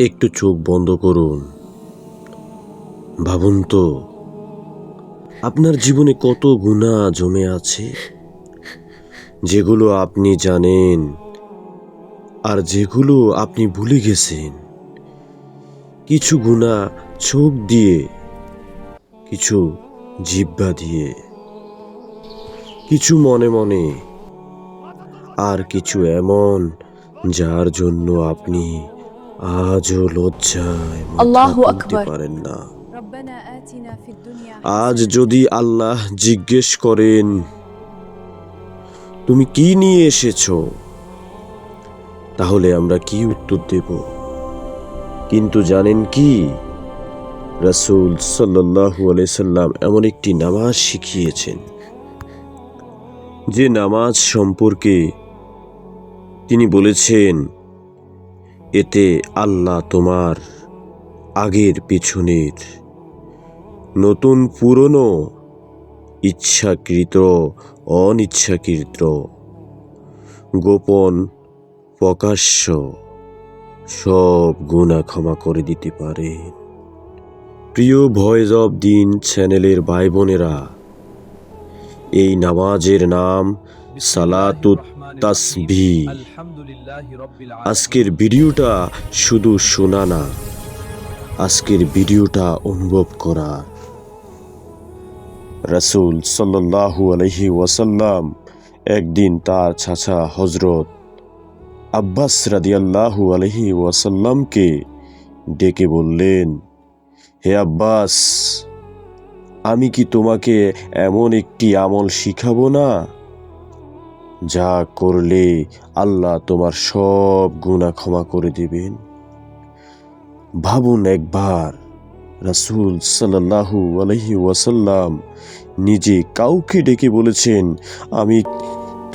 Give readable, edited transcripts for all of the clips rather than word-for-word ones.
একটু চোখ বন্ধ করুন। ভাবুন তো, আপনার জীবনে কত গুনাহ জমে আছে, যেগুলো আপনি জানেন আর যেগুলো আপনি ভুলে গেছেন। কিছু গুনাহ চোখ দিয়ে, কিছু জিহ্বা দিয়ে, কিছু মনে মনে, আর কিছু এমন যার জন্য আপনি আজও লজ্জায় মাথা আল্লাহু তুলতে আকবার। পারেন না। আজ যদি আল্লাহ জিজ্ঞেস করেন, তুমি কি নিয়ে এসেছো, তাহলে আমরা কি উত্তর দেব? কিন্তু জানেন কি, রাসূল সাল্লাল্লাহু আলাইহি সাল্লাম এমন একটি নামাজ শিখিয়েছেন, যে নামাজ সম্পর্কে তিনি বলেছেন, এতে আল্লাহ তোমার আগের পিছনের, নতুন পুরনো, ইচ্ছাকৃত অনিচ্ছাকৃত, গোপন প্রকাশ্য সব গুনাহ ক্ষমা করে দিতে পারেন। প্রিয় ভয়েস অব দিন চ্যানেলের ভাই বোনেরা, এই নামাজের নাম সালাতুত তাসবিহ। আজকের ভিডিওটা শুধু শোনা না, আজকের ভিডিওটা অনুভব করা। রাসূল সাল্লাল্লাহু আলাইহি ওয়াসাল্লাম একদিন তার চাচা হযরত আব্বাস রাদিয়াল্লাহু আলাইহি ওয়াসাল্লামকে ডেকে বললেন, হে আব্বাস, আমি কি তোমাকে এমন একটি আমল শিখাবো না, যা করলে আল্লাহ তোমার সব গুনাহ ক্ষমা করে দিবেন? ভাবুন একবার, রাসূল সাল্লাল্লাহু আলাইহি ওয়াসাল্লাম নিজে কাউকে ডেকে বলেছেন, আমি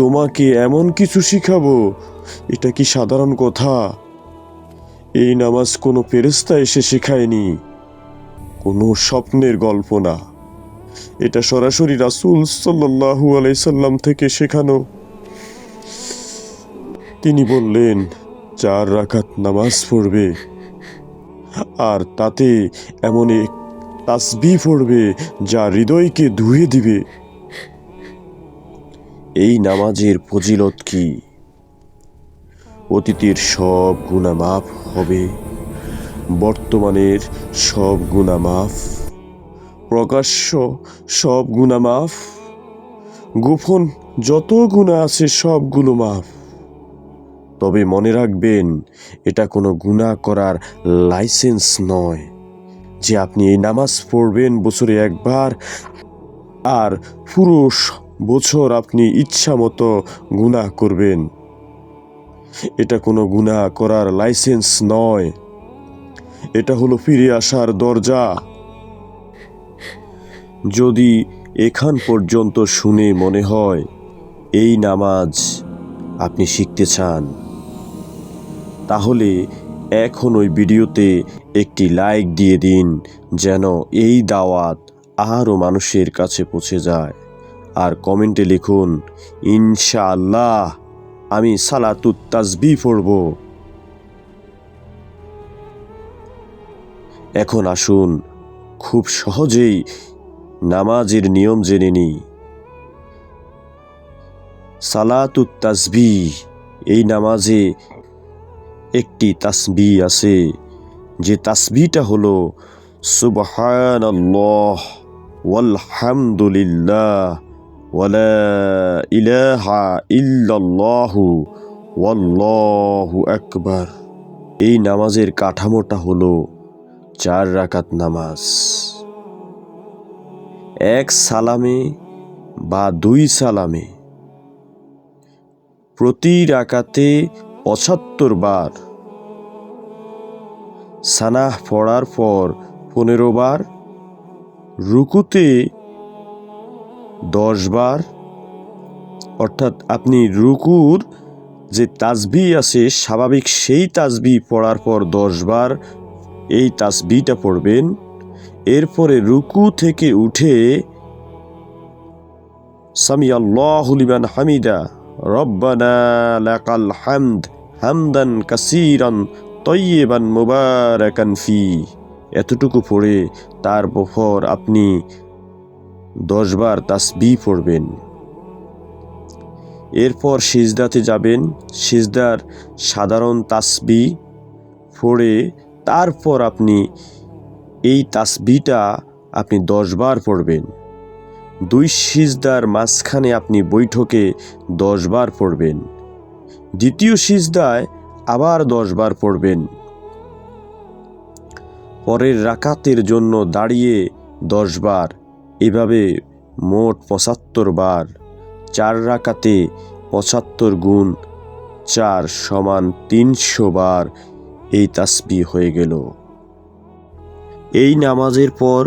তোমাকে এমন কিছু শিখাবো। এটা কি সাধারণ কথা? এই নামাজ কোনো ফেরেশতা এসে শেখায়নি, কোনো স্বপ্নের গল্প না। এটা সরাসরি রাসূল সাল্লাল্লাহু আলাইহি সাল্লাম থেকে শেখানো। তিনি বললেন, 4 রাকাত নামাজ পড়বে, আর তাতে এমন এক তাসবিহ পড়বে যা হৃদয়কে ধুয়ে দিবে। এই নামাজের ফজিলত কি? অতীতের সব গুনাহ মাফ হবে, বর্তমানের সব গুনাহ মাফ, প্রকাশ্য সব গুনাহ মাফ, গোপন যত গুনাহ আছে সবগুলো মাফ। তবে মনে রাখবেন, এটা কোনো গুনাহ করার লাইসেন্স নয়, যে আপনি এই নামাজ পড়বেন বছরে একবার আর পুরো বছর আপনি ইচ্ছা মতো গুনাহ করবেন। এটা কোনো গুনাহ করার লাইসেন্স নয়, এটা হলো ফিরে আসার দরজা। যদি এখান পর্যন্ত শুনে মনে হয় এই নামাজ আপনি শিখতে চান, তাহলে এখন ওই ভিডিওতে একটি লাইক দিয়ে দিন, যেন এই দাওয়াত আরও মানুষের কাছে পৌঁছে যায়। আর কমেন্টে লিখুন, ইনশাআল্লাহ আমি সালাতুত তাসবিহ পড়ব। এখন আসুন খুব সহজেই নামাজের নিয়ম জেনে নিই। সালাতুত তাসবিহ, এই নামাজে একটি তাসবিহ আছে, যে তাসবিহটা হলো সুবহানাল্লাহ ওয়ালহামদুলিল্লাহ ওয়ালা ইলাহা ইল্লাল্লাহু ওয়াল্লাহু আকবার। এই নামাজের কাঠামোটা হলো 4 রাকাত নামাজ। এক সালামে বা 2 সালামে প্রতি রাকাতে 75 বার, সানাহ পড়ার পর 15 বার, রুকুতে 10 বার, অর্থাৎ আপনি রুকুর যে তাসবিহ আছে স্বাভাবিক, সেই তাসবিহ পড়ার পর 10 বার এই তাসবিহটা পড়বেন। এরপরে রুকু থেকে উঠে সামি আল্লাহু লিমান হামিদা রব্বানা লাকাল হামদ হামদান কাসীরান তয়্যিবান মুবারাকান ফি, এতটুকু পড়ে তারপর আপনি 10 বার তাসবিহ পড়বেন। এরপর সিজদাতে যাবেন, সিজদার সাধারণ তাসবিহ পড়ে তারপর আপনি এই তাসবিহটা আপনি 10 বার পড়বেন। 2 সিজদার মাঝখানে আপনি বৈঠকে 10 বার পড়বেন। দ্বিতীয় সিজদায় আবার 10 বার পড়বেন। পরের রাকাতের জন্য দাঁড়িয়ে 10 বার, এভাবে মোট 75 বার। 4 রাকাতে 75 গুণ 4 সমান 300 বার এই তাসবিহ হয়ে গেল। এই নামাজের পর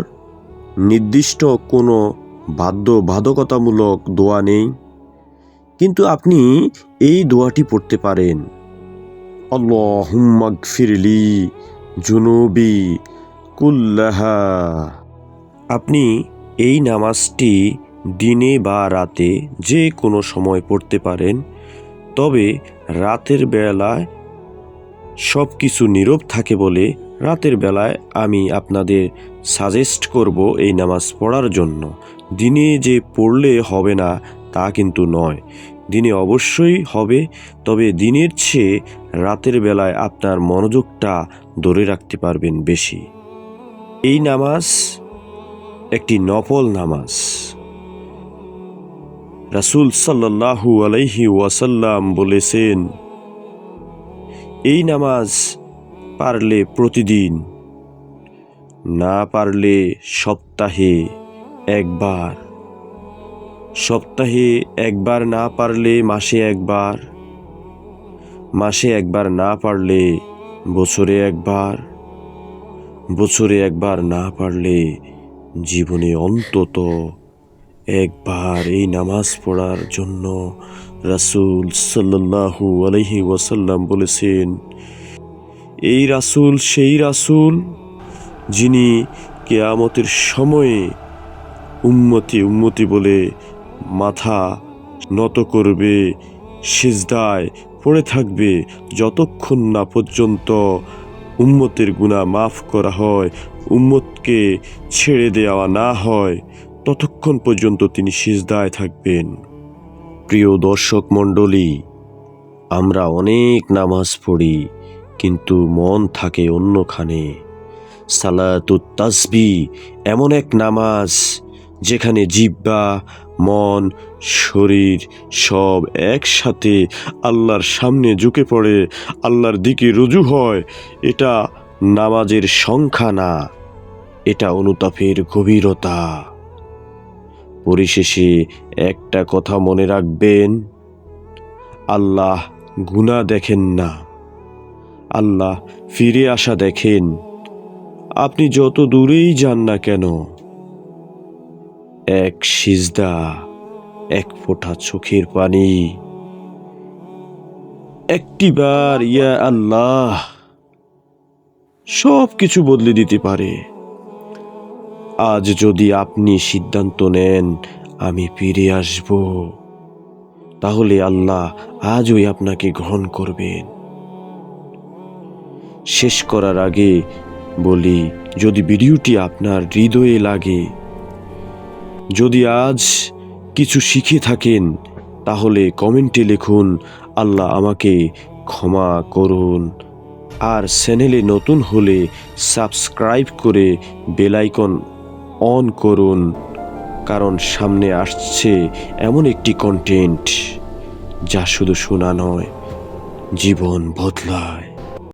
নির্দিষ্ট কোনো বাধ্যবাধকতামূলক দোয়া নেই, কিন্তু আপনি এই দোয়াটি পড়তে পারেন। আল্লাহুম্মা গফিরলি জুনুবি কুল্লাহা। আপনি এই নামাজটি দিনে বা রাতে যে কোনো সময় পড়তে পারেন, তবে রাতের বেলায় সব কিছু নীরব থাকে বলে রাতের বেলায় আমি আপনাদের সাজেস্ট করব এই নামাজ পড়ার জন্য। দিনে যে পড়লে হবে না তা কিন্তু নয়, দিনে অবশ্যই হবে, তবে দিনের চেয়ে রাতের বেলায় আপনার মনোযোগটা ধরে রাখতে পারবেন বেশি। এই নামাজ একটি নফল নামাজ। রাসূল সাল্লাল্লাহু আলাইহি ওয়াসাল্লাম বলেছেন, এই নামাজ পারলে প্রতিদিন, না পারলে সপ্তাহে একবার, সপ্তাহে একবার না পারলে মাসে একবার, মাসে একবার না পারলে বছরে একবার, বছরে একবার না পারলে জীবনে অন্তত একবার এই নামাজ পড়ার জন্য রাসূল সাল্লাল্লাহু আলাইহি ওয়াসাল্লাম বলেছেন। এই রাসূল সেই রাসূল যিনি কিয়ামতের সময়ে উম্মতি উম্মতি বলে মাথা নত করবে, সিজদায় পড়ে থাকবে যতক্ষণ না পর্যন্ত উম্মতের গুনাহ মাফ করা হয়, উম্মতকে ছেড়ে দেওয়া না হয়, ততক্ষণ পর্যন্ত তিনি সিজদায় থাকবেন। প্রিয় দর্শক মণ্ডলী, আমরা অনেক নামাজ পড়ি কিন্তু মন থাকে অন্যখানে। সালাতুত তাসবিহ এমন এক নামাজ যেখানে জিহ্বা, মন, শরীর সব একসাথে আল্লাহর সামনে ঝুঁকে পড়ে, আল্লাহর দিকে রুজু হয়। এটা নামাজের সংখ্যা না, এটা অনুতাপের গভীরতা। পরিশেষে একটা কথা মনে রাখবেন, আল্লাহ গুনাহ দেখেন না, আল্লাহ ফিরে আসা দেখেন। আপনি যত দূরেই যান না কেন, এক সিজদা, এক ফোঁটা চোখের পানি, একটিবার ইয়া আল্লাহ সব কিছু বদলে দিতে পারে। আজ যদি আপনি সিদ্ধান্ত নেন আমি ফিরে আসব, তাহলে আল্লাহ আজই আপনাকে গ্রহণ করবেন। শেষ করার আগে বলি, যদি ভিডিওটি আপনার হৃদয়ে লাগে, যদি আজ কিছু শিখে থাকেন, তাহলে কমেন্টে লিখুন আল্লাহ আমাকে ক্ষমা করুন। আর চ্যানেলে নতুন হলে সাবস্ক্রাইব করে বেল আইকন অন করুন, কারণ সামনে আসছে এমন একটি কন্টেন্ট যা শুধু শোনা নয়, জীবন বদলায়।